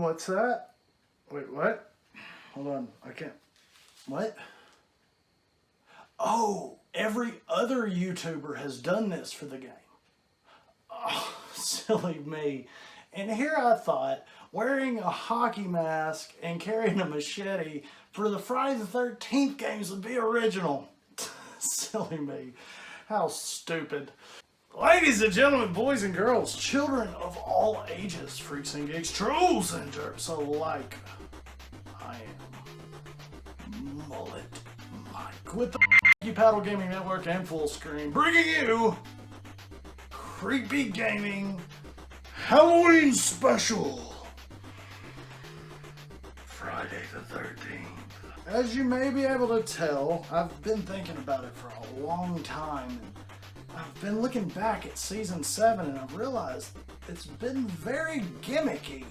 What's that? Wait, what? Hold on, I can't. What? Oh, every other YouTuber has done this for the game. Oh, silly me. And here I thought, wearing a hockey mask and carrying a machete for the Friday the 13th games would be original. Silly me. How stupid. Ladies and gentlemen, boys and girls, children of all ages, freaks and geeks, trolls and jerks alike, I am Mullet Mike with the Paddle Gaming Network and Full Screen, bringing you Creepy Gaming Halloween Special, Friday the 13th. As you may be able to tell, I've been thinking about it for a long time, and I've been looking back at Season 7 and I've realized it's been very gimmicky.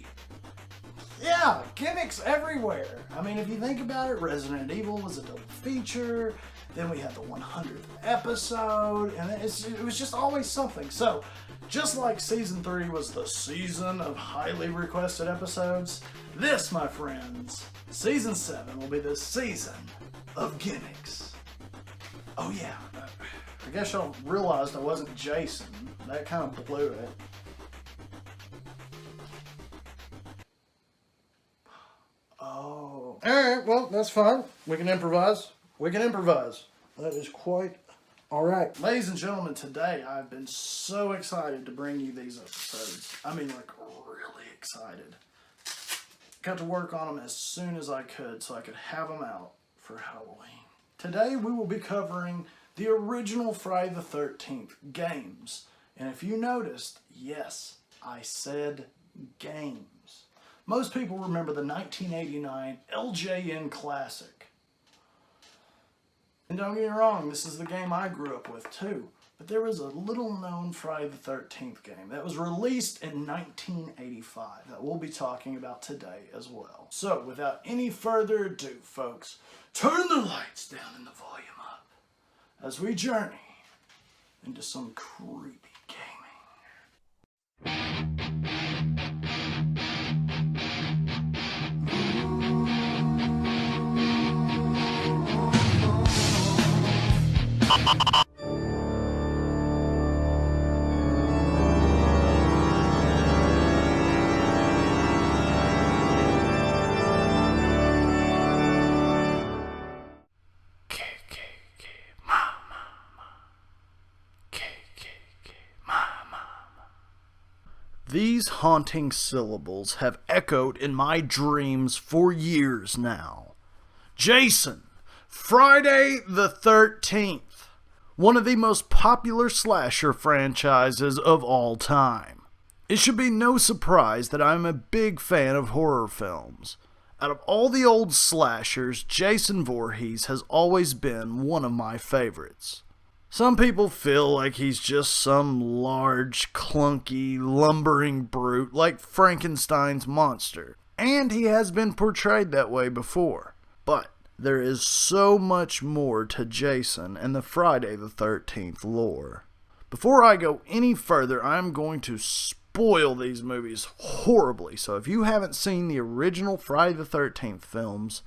Yeah, gimmicks everywhere. I mean, if you think about it, Resident Evil was a double feature, then we had the 100th episode, and it was just always something. So, just like Season 3 was the season of highly requested episodes, this, my friends, Season 7 will be the season of gimmicks. Oh yeah, I guess y'all realized I wasn't Jason. That kind of blew it. Oh. Alright, well, that's fine. We can improvise. We can improvise. That is quite alright. Ladies and gentlemen, today I've been so excited to bring you these episodes. I mean, like, really excited. Got to work on them as soon as I could so I could have them out for Halloween. Today we will be covering the original Friday the 13th games. And if you noticed, yes, I said games. Most people remember the 1989 LJN Classic. And don't get me wrong, this is the game I grew up with too. But there was a little known Friday the 13th game that was released in 1985 that we'll be talking about today as well. So without any further ado, folks, turn the lights down and the volume up as we journey into some creepy gaming. These haunting syllables have echoed in my dreams for years now. Jason, Friday the 13th, one of the most popular slasher franchises of all time. It should be no surprise that I'm a big fan of horror films. Out of all the old slashers, Jason Voorhees has always been one of my favorites. Some people feel like he's just some large, clunky, lumbering brute like Frankenstein's monster, and he has been portrayed that way before. But there is so much more to Jason and the Friday the 13th lore. Before I go any further, I'm going to spoil these movies horribly, so if you haven't seen the original Friday the 13th films,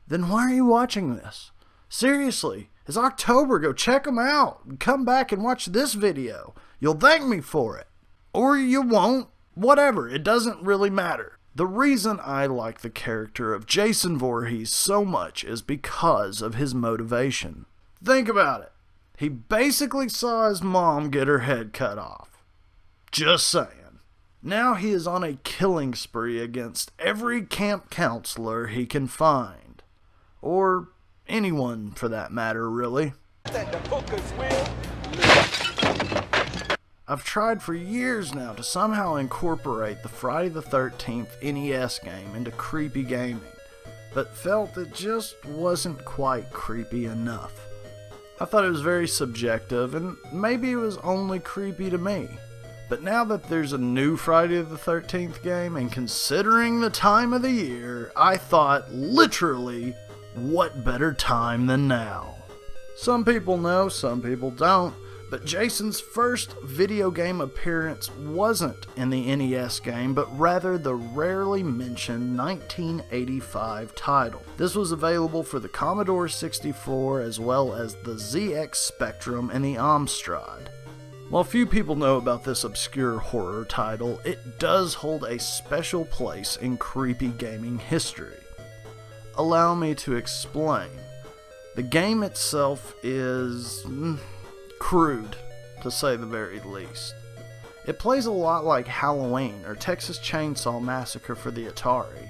then why are you watching this? Seriously. It's October, go check them out. Come back and watch this video. You'll thank me for it. Or you won't. Whatever, it doesn't really matter. The reason I like the character of Jason Voorhees so much is because of his motivation. Think about it. He basically saw his mom get her head cut off. Just saying. Now he is on a killing spree against every camp counselor he can find. Or anyone, for that matter, really. I've tried for years now to somehow incorporate the Friday the 13th NES game into creepy gaming, but felt it just wasn't quite creepy enough. I thought it was very subjective, and maybe it was only creepy to me. But now that there's a new Friday the 13th game, and considering the time of the year, I thought, literally, what better time than now? Some people know, some people don't, But Jason's first video game appearance wasn't in the NES game, but rather the rarely mentioned 1985 title. This was available for the Commodore 64 as well as the ZX Spectrum and the Amstrad. While few people know about this obscure horror title, it does hold a special place in creepy gaming history. Allow me to explain. The game itself is crude, to say the very least. It plays a lot like Halloween or Texas Chainsaw Massacre for the Atari,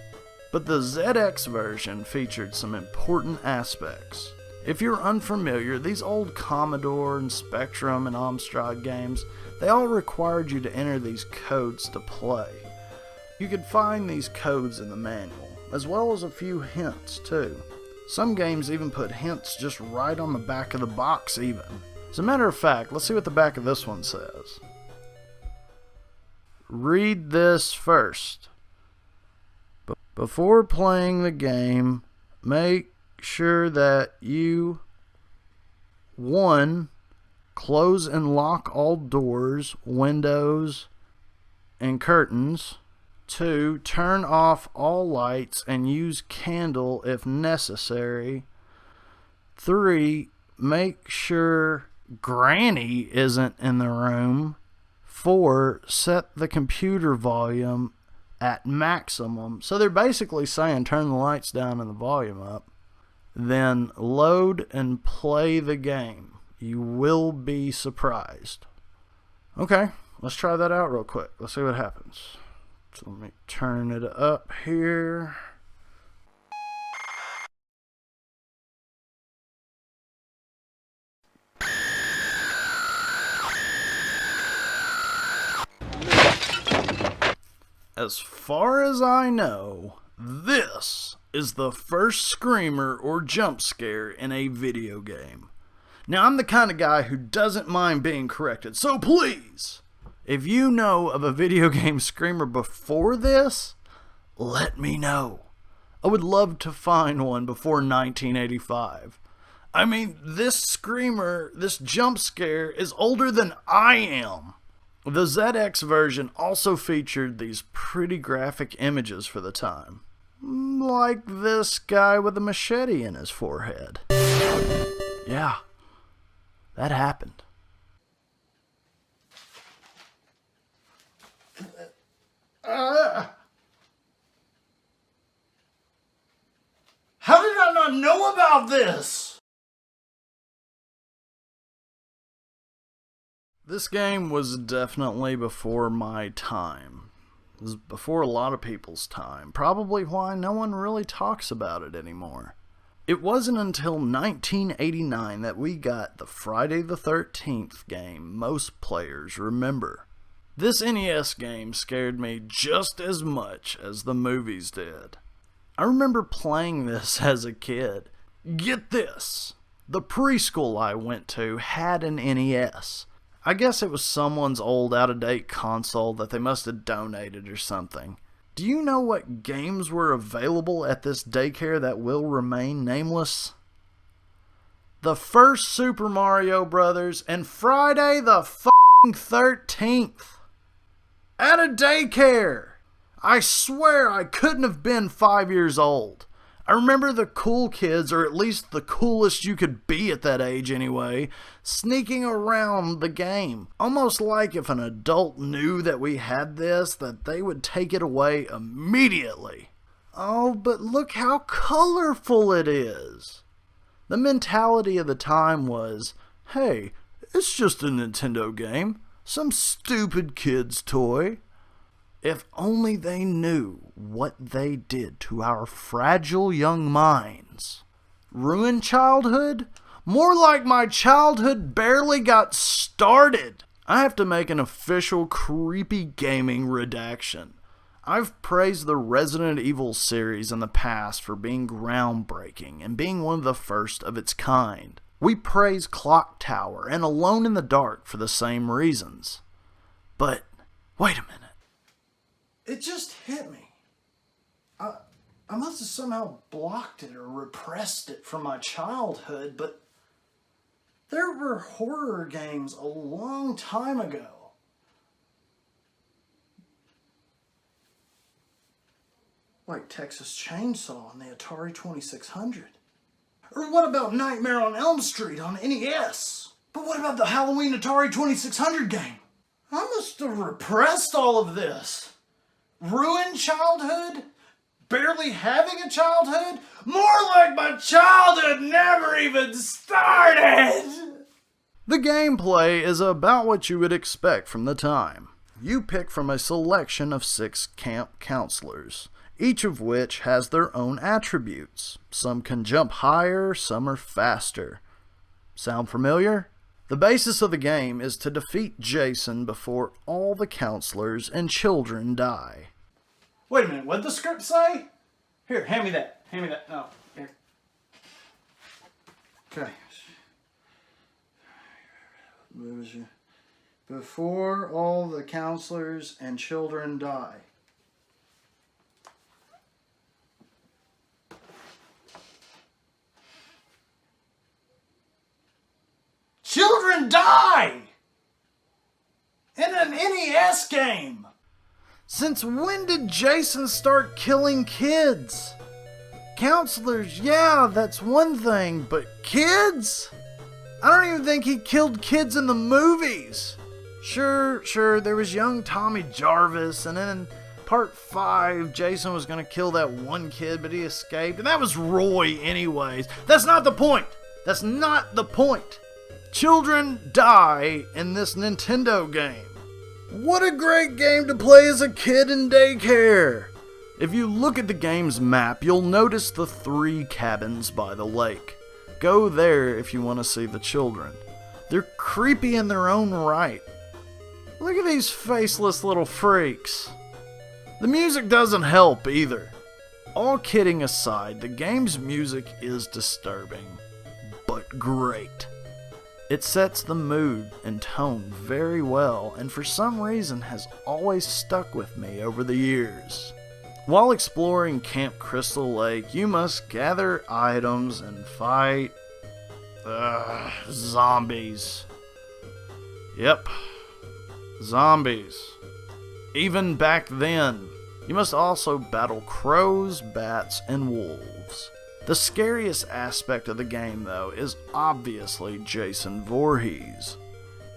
but the ZX version featured some important aspects. If you're unfamiliar, these old Commodore and Spectrum and Amstrad games, they all required you to enter these codes to play. You could find these codes in the manual, as well as a few hints too. Some games even put hints just right on the back of the box even. As a matter of fact, let's see what the back of this one says. Read this first. Before playing the game, make sure that you 1. Close and lock all doors, windows, and curtains. 2. Turn off all lights and use candle if necessary. 3. Make sure Granny isn't in the room. 4. Set the computer volume at maximum. So they're basically saying turn the lights down and the volume up. Then load and play the game. You will be surprised. Okay, let's try that out real quick. Let's see what happens. So let me turn it up here. As far as I know, this is the first screamer or jump scare in a video game. Now, I'm the kind of guy who doesn't mind being corrected, so please, if you know of a video game screamer before this, let me know. I would love to find one before 1985. I mean, this screamer, this jump scare is older than I am. The ZX version also featured these pretty graphic images for the time. Like this guy with a machete in his forehead. Yeah, that happened. How did I not know about this? This game was definitely before my time. It was before a lot of people's time. Probably why no one really talks about it anymore. It wasn't until 1989 that we got the Friday the 13th game most players remember. This NES game scared me just as much as the movies did. I remember playing this as a kid. Get this, the preschool I went to had an NES. I guess it was someone's old out-of-date console that they must have donated or something. Do you know what games were available at this daycare that will remain nameless? The first Super Mario Brothers and Friday the 13th. At a daycare! I swear I couldn't have been 5 years old. I remember the cool kids, or at least the coolest you could be at that age anyway, sneaking around the game. Almost like if an adult knew that we had this, that they would take it away immediately. Oh, but look how colorful it is. The mentality of the time was, hey, it's just a Nintendo game. Some stupid kid's toy. If only they knew what they did to our fragile young minds. Ruined childhood? More like my childhood barely got started. I have to make an official creepy gaming redaction. I've praised the Resident Evil series in the past for being groundbreaking and being one of the first of its kind. We praise Clock Tower and Alone in the Dark for the same reasons. But, wait a minute. It just hit me. I must have somehow blocked it or repressed it from my childhood, but There were horror games a long time ago. Like Texas Chainsaw on the Atari 2600. Or what about Nightmare on Elm Street on NES? But what about the Halloween Atari 2600 game? I must have repressed all of this. Ruined childhood? Barely having a childhood? More like my childhood never even started! The gameplay is about what you would expect from the time. You pick from a selection of 6 camp counselors, each of which has their own attributes. Some can jump higher, some are faster. Sound familiar? The basis of the game is to defeat Jason before all the counselors and children die. Wait a minute, what'd the script say? Here, hand me that. Hand me that. No, here. Okay. Before all the counselors and children die. Children die! In an NES game! Since when did Jason start killing kids? Counselors, yeah, that's one thing, but kids? I don't even think he killed kids in the movies. Sure, there was young Tommy Jarvis, and then in part 5, Jason was going to kill that one kid, but he escaped, and that was Roy anyways. That's not the point. That's not the point. Children die in this Nintendo game. What a great game to play as a kid in daycare! If you look at the game's map, you'll notice the 3 cabins by the lake. Go there if you want to see the children. They're creepy in their own right. Look at these faceless little freaks. The music doesn't help either. All kidding aside, the game's music is disturbing, but great. It sets the mood and tone very well, and for some reason has always stuck with me over the years. While exploring Camp Crystal Lake, you must gather items and fight zombies. Yep, zombies. Even back then, you must also battle crows, bats, and wolves. The scariest aspect of the game, though, is obviously Jason Voorhees.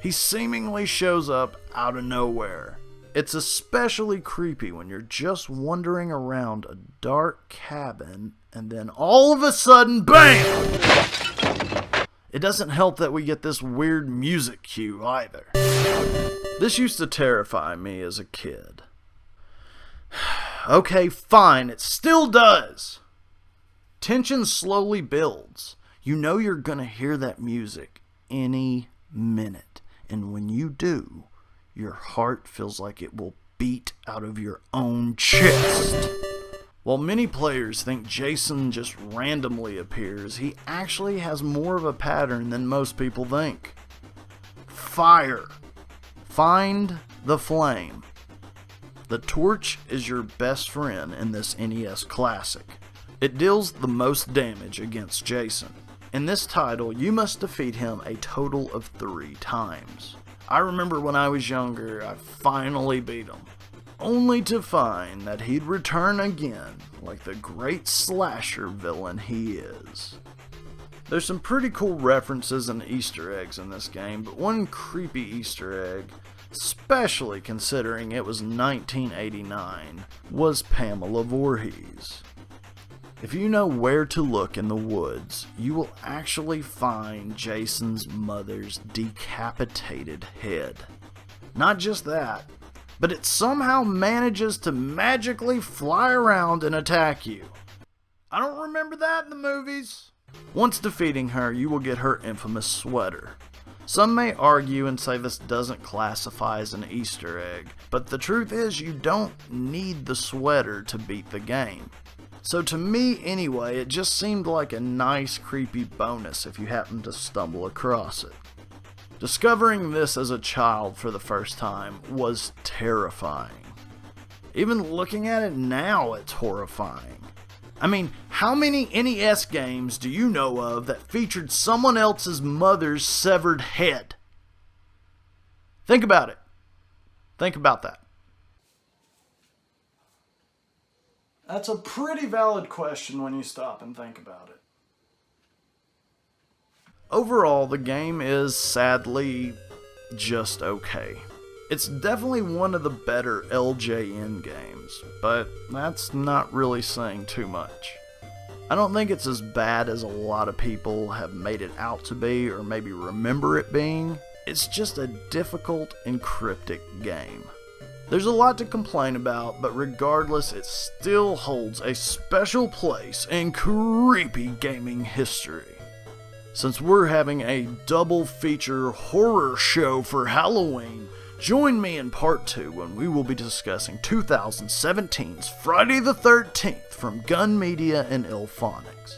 He seemingly shows up out of nowhere. It's especially creepy when you're just wandering around a dark cabin and then all of a sudden, BAM! It doesn't help that we get this weird music cue either. This used to terrify me as a kid. Okay, fine, it still does. Tension slowly builds. You know you're gonna hear that music any minute. And when you do, your heart feels like it will beat out of your own chest. While many players think Jason just randomly appears, he actually has more of a pattern than most people think. Fire. Find the flame. The torch is your best friend in this NES classic. It deals the most damage against Jason. In this title, you must defeat him a total of 3 times. I remember when I was younger, I finally beat him, only to find that he'd return again like the great slasher villain he is. There's some pretty cool references and Easter eggs in this game, but one creepy Easter egg, especially considering it was 1989, was Pamela Voorhees. If you know where to look in the woods, you will actually find Jason's mother's decapitated head. Not just that, but it somehow manages to magically fly around and attack you. I don't remember that in the movies. Once defeating her, you will get her infamous sweater. Some may argue and say this doesn't classify as an Easter egg, but the truth is you don't need the sweater to beat the game. So to me anyway, it just seemed like a nice creepy bonus if you happen to stumble across it. Discovering this as a child for the first time was terrifying. Even looking at it now, it's horrifying. I mean, how many NES games do you know of that featured someone else's mother's severed head? Think about it. Think about that. That's a pretty valid question when you stop and think about it. Overall, the game is sadly just okay. It's definitely one of the better LJN games, but that's not really saying too much. I don't think it's as bad as a lot of people have made it out to be or maybe remember it being. It's just a difficult and cryptic game. There's a lot to complain about, but regardless, it still holds a special place in creepy gaming history. Since we're having a double feature horror show for Halloween, join me in part 2 when we will be discussing 2017's Friday the 13th from Gun Media and Illphonics.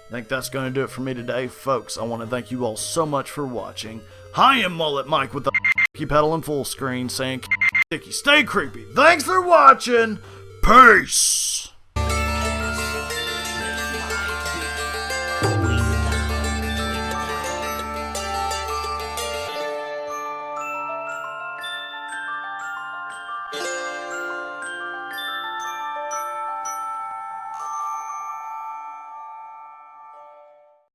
I think that's going to do it for me today, folks. I want to thank you all so much for watching. I am Mullet Mike with the pedal and full screen saying, stay creepy. Thanks for watching. Peace.